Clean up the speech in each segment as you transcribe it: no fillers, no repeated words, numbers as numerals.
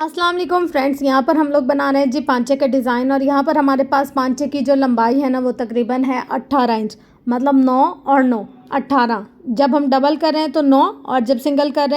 अस्सलाम वालेकुम फ्रेंड्स, यहाँ पर हम लोग बना रहे हैं जी पांचे का डिज़ाइन। और यहाँ पर हमारे पास पांचे की जो लंबाई है ना वो तकरीबन है 18 इंच, मतलब 9 और 9 18। जब हम डबल कर रहे हैं तो 9, और जब हम सिंगल कर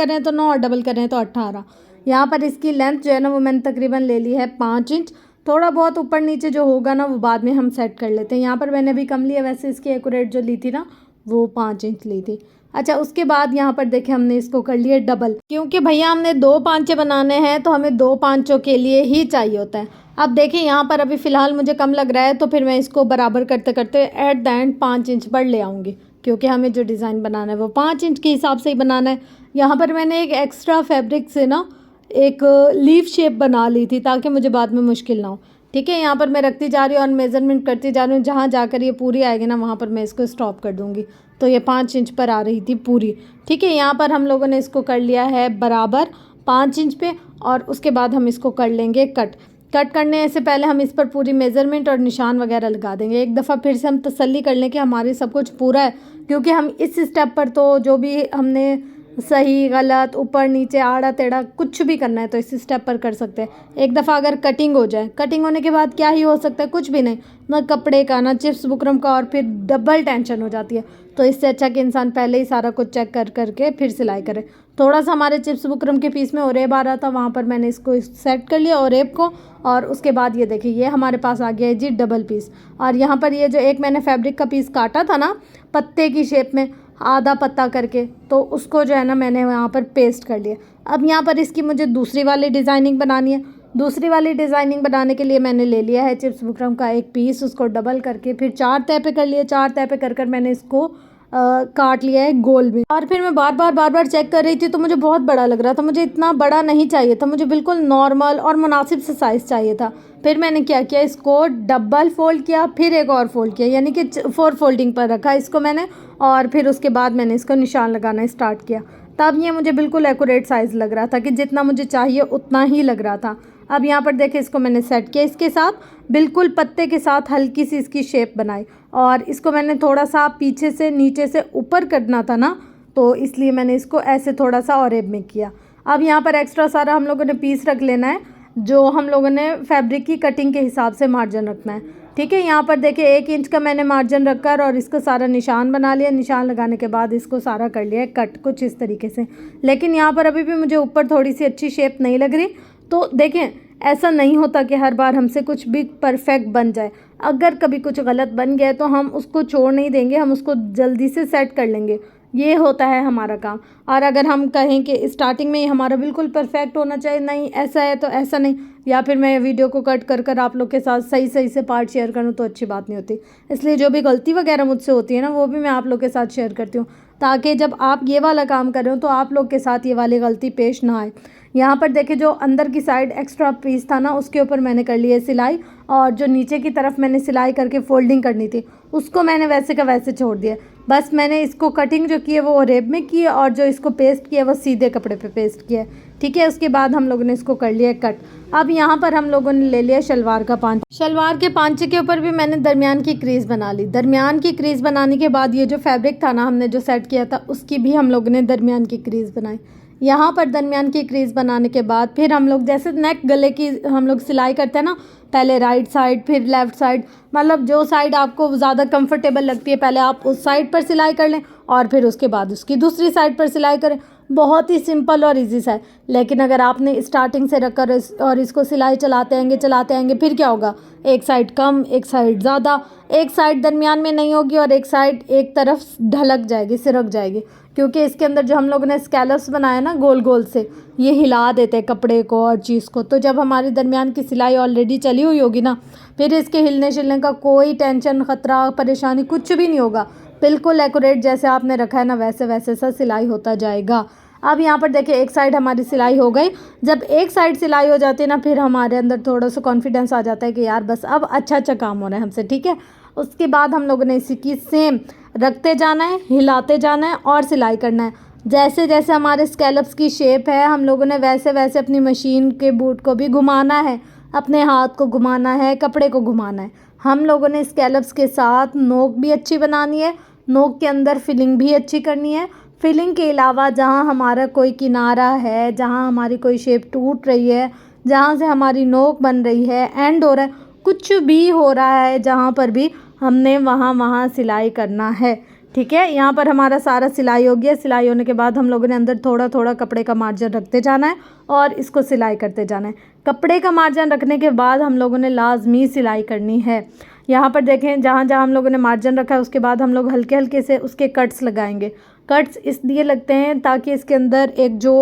रहे हैं तो 9, और डबल कर रहे हैं तो 18। यहाँ पर इसकी लेंथ जो है ना वो मैंने तकरीबन ले ली है 5 इंच। थोड़ा बहुत ऊपर नीचे जो होगा ना वो बाद में हम सेट कर लेते हैं। यहाँ पर मैंने अभी कम लिया, वैसे इसकी एक्यूरेट जो ली थी ना वो 5 इंच ली थी। अच्छा, उसके बाद यहाँ पर देखें हमने इसको कर लिया डबल, क्योंकि भैया हमने 2 पांचे बनाने हैं तो हमें 2 पांचों के लिए ही चाहिए होता है। अब देखिए यहाँ पर अभी फ़िलहाल मुझे कम लग रहा है तो फिर मैं इसको बराबर करते करते एट द एंड 5 इंच बढ़ ले आऊँगी, क्योंकि हमें जो डिज़ाइन बनाना है वो 5 इंच के हिसाब से ही बनाना है। यहाँ पर मैंने एक एक्स्ट्रा फैब्रिक से ना एक लीफ शेप बना ली थी ताकि मुझे बाद में मुश्किल ना हो। ठीक है, यहाँ पर मैं रखती जा रही हूँ और मेज़रमेंट करती जा रही हूँ। जहाँ जाकर ये पूरी आएगी ना वहाँ पर मैं इसको स्टॉप कर दूँगी। तो ये 5 इंच पर आ रही थी पूरी। ठीक है, यहाँ पर हम लोगों ने इसको कर लिया है बराबर 5 इंच पे, और उसके बाद हम इसको कर लेंगे कट करने से पहले हम इस पर पूरी मेज़रमेंट और निशान वगैरह लगा देंगे। एक दफ़ा फिर से हम तसल्ली कर लें कि हमारे सब कुछ पूरा है, क्योंकि हम इस स्टेप पर तो जो भी हमने सही गलत ऊपर नीचे आड़ा टेढ़ा कुछ भी करना है तो इस स्टेप पर कर सकते हैं। एक दफ़ा अगर कटिंग हो जाए, कटिंग होने के बाद क्या ही हो सकता है, कुछ भी नहीं, ना कपड़े का ना चिप्स बुकरम का, और फिर डबल टेंशन हो जाती है। तो इससे अच्छा कि इंसान पहले ही सारा कुछ चेक कर करके फिर सिलाई करे। थोड़ा सा हमारे चिप्स बुकरम के पीस में ओरेब आ रहा था, वहाँ पर मैंने इसको सेट कर लिया ओरेब को। और उसके बाद ये देखिए ये हमारे पास आ गया है जी डबल पीस। और यहाँ पर ये जो एक मैंने फैब्रिक का पीस काटा था ना पत्ते की शेप में, आधा पत्ता करके, तो उसको जो है ना मैंने यहाँ पर पेस्ट कर लिया। अब यहाँ पर इसकी मुझे दूसरी वाली डिज़ाइनिंग बनानी है। दूसरी वाली डिज़ाइनिंग बनाने के लिए मैंने ले लिया है चिप्स बुकरम का एक पीस, उसको डबल करके फिर 4 तह पे कर लिए। 4 तह पे कर मैंने इसको काट लिया है गोल में। और फिर मैं बार बार चेक कर रही थी तो मुझे बहुत बड़ा लग रहा था। मुझे इतना बड़ा नहीं चाहिए था, मुझे बिल्कुल नॉर्मल और मुनासिब से साइज़ चाहिए था। फिर मैंने क्या किया, इसको डबल फोल्ड किया, फिर एक और फोल्ड किया, यानी कि 4 फोल्डिंग पर रखा इसको मैंने। और फिर उसके बाद मैंने इसको निशान लगाना स्टार्ट किया। तब ये मुझे बिल्कुल एक्यूरेट साइज़ लग रहा था कि जितना मुझे चाहिए उतना ही लग रहा था। अब यहाँ पर देखिए इसको मैंने सेट किया, इसके साथ बिल्कुल पत्ते के साथ हल्की सी इसकी शेप बनाई। और इसको मैंने थोड़ा सा पीछे से नीचे से ऊपर करना था ना, तो इसलिए मैंने इसको ऐसे थोड़ा सा ओरेब में किया। अब यहाँ पर एक्स्ट्रा सारा हम लोगों ने पीस रख लेना है, जो हम लोगों ने फैब्रिक की कटिंग के हिसाब से मार्जिन रखना है। ठीक है, यहाँ पर देखिए 1 इंच का मैंने मार्जिन रखकर और इसका सारा निशान बना लिया। निशान लगाने के बाद इसको सारा कर लिया है कट, कुछ इस तरीके से। लेकिन यहाँ पर अभी भी मुझे ऊपर थोड़ी सी अच्छी शेप नहीं लग रही। तो देखें, ऐसा नहीं होता कि हर बार हमसे कुछ भी परफेक्ट बन जाए। अगर कभी कुछ गलत बन गया तो हम उसको छोड़ नहीं देंगे, हम उसको जल्दी से सेट कर लेंगे। ये होता है हमारा काम। और अगर हम कहें कि स्टार्टिंग में ही हमारा बिल्कुल परफेक्ट होना चाहिए, नहीं ऐसा है तो ऐसा नहीं, या फिर मैं वीडियो को कट कर आप लोग के साथ सही से पार्ट शेयर करूँ तो अच्छी बात नहीं होती। इसलिए जो भी गलती वगैरह मुझसे होती है ना वो भी मैं आप लोग के साथ शेयर करती हूँ, ताकि जब आप ये वाला काम कर रहे हो तो आप लोग के साथ ये वाली गलती पेश ना आए। यहाँ पर देखिए जो अंदर की साइड एक्स्ट्रा पीस था ना उसके ऊपर मैंने कर लिया सिलाई, और जो नीचे की तरफ मैंने सिलाई करके फोल्डिंग करनी थी उसको मैंने वैसे का वैसे छोड़ दिया। बस मैंने इसको कटिंग जो की है वो ओरेब में की है, और जो इसको पेस्ट किया है वो सीधे कपड़े पे पेस्ट किया है। ठीक है, उसके बाद हम लोगों ने इसको कर लिया कट। अब यहाँ पर हम लोगों ने ले लिया शलवार का पांचा। शलवार के पांचे के ऊपर भी मैंने दरमियान की क्रीज़ बना ली। दरमियान की क्रीज़ बनाने के बाद ये जो फैब्रिक था ना हमने जो सेट किया था उसकी भी हम लोगों ने दरमियान की क्रीज़ बनाई। यहाँ पर दरमियान की क्रीज़ बनाने के बाद फिर हम लोग जैसे नेक गले की हम लोग सिलाई करते हैं ना, पहले राइट साइड फिर लेफ़्ट साइड, मतलब जो साइड आपको ज़्यादा कंफर्टेबल लगती है पहले आप उस साइड पर सिलाई कर लें और फिर उसके बाद उसकी दूसरी साइड पर सिलाई करें। बहुत ही सिंपल और इजी सा है। लेकिन अगर आपने स्टार्टिंग से रखकर और इसको सिलाई चलाते आएंगे फिर क्या होगा, एक साइड कम एक साइड ज़्यादा, एक साइड दरमियान में नहीं होगी और एक साइड एक तरफ ढलक जाएगी, सिरक जाएगी। क्योंकि इसके अंदर जो हम लोगों ने स्कैलप्स बनाया ना गोल गोल से, ये हिला देते हैं कपड़े को और चीज़ को। तो जब हमारी दरमियान की सिलाई ऑलरेडी चली हुई होगी ना, फिर इसके हिलने शिलने का कोई टेंशन ख़तरा परेशानी कुछ भी नहीं होगा। बिल्कुल एक्यूरेट जैसे आपने रखा है ना वैसे वैसे सा सिलाई होता जाएगा। अब यहाँ पर देखिए एक साइड हमारी सिलाई हो गई। जब एक साइड सिलाई हो जाती है ना फिर हमारे अंदर थोड़ा सा कॉन्फिडेंस आ जाता है कि यार बस अब अच्छा काम हो रहा है हमसे। ठीक है, उसके बाद हम लोगों ने इसी की सेम रखते जाना है, हिलाते जाना है और सिलाई करना है। जैसे जैसे हमारे स्कैलप्स की शेप है हम लोगों ने वैसे वैसे अपनी मशीन के बूट को भी घुमाना है, अपने हाथ को घुमाना है, कपड़े को घुमाना है। हम लोगों ने स्कैलप्स के साथ नोक भी अच्छी बनानी है, नोक के अंदर फिलिंग भी अच्छी करनी है, फिलिंग के अलावा जहाँ हमारा कोई किनारा है, जहाँ हमारी कोई शेप टूट रही है, जहाँ से हमारी नोक बन रही है, एंड हो रहा है, कुछ भी हो रहा है जहाँ पर भी हमने वहाँ सिलाई करना है। ठीक है, यहाँ पर हमारा सारा सिलाई हो गया। सिलाई होने के बाद हम लोगों ने अंदर थोड़ा थोड़ा कपड़े का मार्जिन रखते जाना है और इसको सिलाई करते जाना है। कपड़े का मार्जिन रखने के बाद हम लोगों ने लाजमी सिलाई करनी है। यहाँ पर देखें, जहाँ जहाँ हम लोगों ने मार्जिन रखा है उसके बाद हम लोग हल्के हल्के से उसके कट्स लगाएंगे। कट्स इसलिए लगते हैं ताकि इसके अंदर एक जो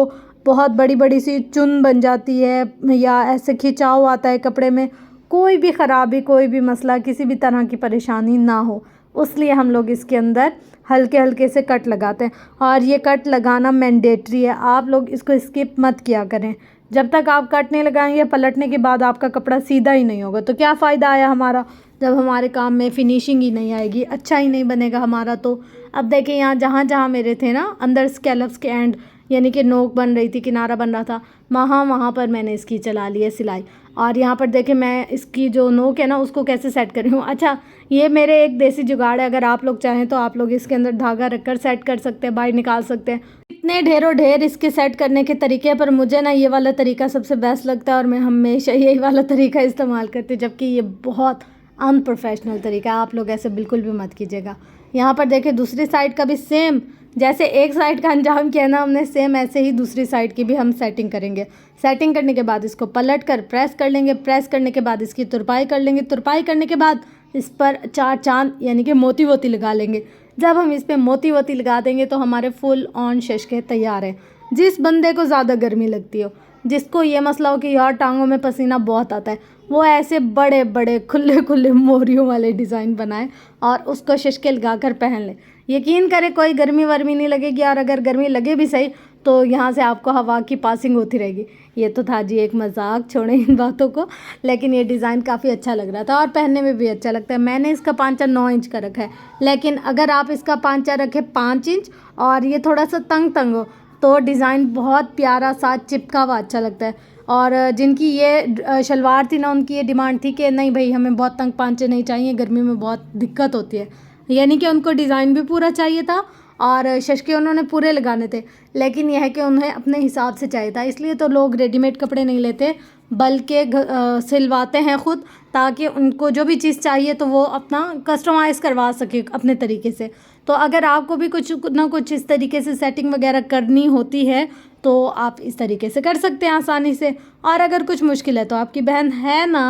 बहुत बड़ी बड़ी सी चुन बन जाती है या ऐसे खिंचाव आता है कपड़े में, कोई भी ख़राबी, कोई भी मसला, किसी भी तरह की परेशानी ना हो, उसलिए हम लोग इसके अंदर हल्के हल्के से कट लगाते हैं। और ये कट लगाना मैंडेटरी है, आप लोग इसको स्किप मत किया करें। जब तक आप कट नहीं लगाएंगे, पलटने के बाद आपका कपड़ा सीधा ही नहीं होगा, तो क्या फ़ायदा आया हमारा, जब हमारे काम में फिनिशिंग ही नहीं आएगी, अच्छा ही नहीं बनेगा हमारा। तो अब देखिए, यहाँ जहाँ जहाँ मेरे थे ना अंदर स्कैलप्स के एंड, यानी कि नोक बन रही थी, किनारा बन रहा था, वहाँ पर मैंने इसकी चला ली है सिलाई। और यहाँ पर देखिए मैं इसकी जो नोक है ना उसको कैसे सेट कर रही हूँ। अच्छा, ये मेरे एक देसी जुगाड़ है, अगर आप लोग चाहें तो आप लोग इसके अंदर धागा रखकर सेट कर सकते हैं, बाहर निकाल सकते हैं। इतने ढेरों ढेर इसके सेट करने के तरीके, पर मुझे ना ये वाला तरीका सबसे बेस्ट लगता है और मैं हमेशा यही वाला तरीका इस्तेमाल करती हूँ, जबकि ये बहुत अनप्रोफेशनल तरीका है, आप लोग ऐसे बिल्कुल भी मत कीजिएगा। यहाँ पर देखिए दूसरी साइड का भी सेम, जैसे एक साइड का अंजाम किया ना हमने, सेम ऐसे ही दूसरी साइड की भी हम सेटिंग करेंगे। सेटिंग करने के बाद इसको पलट कर प्रेस कर लेंगे, प्रेस करने के बाद इसकी तुरपाई कर लेंगे, तुरपाई करने के बाद इस पर 4 चांद यानी कि मोती वोती लगा लेंगे। जब हम इस पर मोती वोती लगा देंगे तो हमारे फुल ऑन शशके तैयार हैं। जिस बंदे को ज़्यादा गर्मी लगती हो, जिसको ये मसला हो कि यार टांगों में पसीना बहुत आता है, वो ऐसे बड़े बड़े खुले खुले मोरियों वाले डिज़ाइन बनाए और उसको शशके लगा कर पहन ले। यकीन करें कोई गर्मी वर्मी नहीं लगेगी, और अगर गर्मी लगे भी सही तो यहाँ से आपको हवा की पासिंग होती रहेगी। ये तो था जी एक मजाक, छोड़ें इन बातों को, लेकिन ये डिज़ाइन काफ़ी अच्छा लग रहा था और पहनने में भी अच्छा लगता है। मैंने इसका पांचा 9 इंच का रखा है, लेकिन अगर आप इसका पांचा रखें 5 इंच और ये थोड़ा सा तंग हो तो डिज़ाइन बहुत प्यारा सा चिपका हुआ अच्छा लगता है। और जिनकी ये शलवार थी ना, उनकी ये डिमांड थी कि नहीं भाई हमें बहुत तंग पांचे नहीं चाहिए, गर्मी में बहुत दिक्कत होती है, यानी कि उनको डिज़ाइन भी पूरा चाहिए था और शशके उन्होंने पूरे लगाने थे, लेकिन यह है कि उन्हें अपने हिसाब से चाहिए था। इसलिए तो लोग रेडीमेड कपड़े नहीं लेते बल्कि सिलवाते हैं ख़ुद, ताकि उनको जो भी चीज़ चाहिए तो वो अपना कस्टमाइज़ करवा सके अपने तरीके से। तो अगर आपको भी कुछ ना कुछ इस तरीके से सेटिंग वगैरह करनी होती है तो आप इस तरीके से कर सकते हैं आसानी से। और अगर कुछ मुश्किल है तो आपकी बहन है ना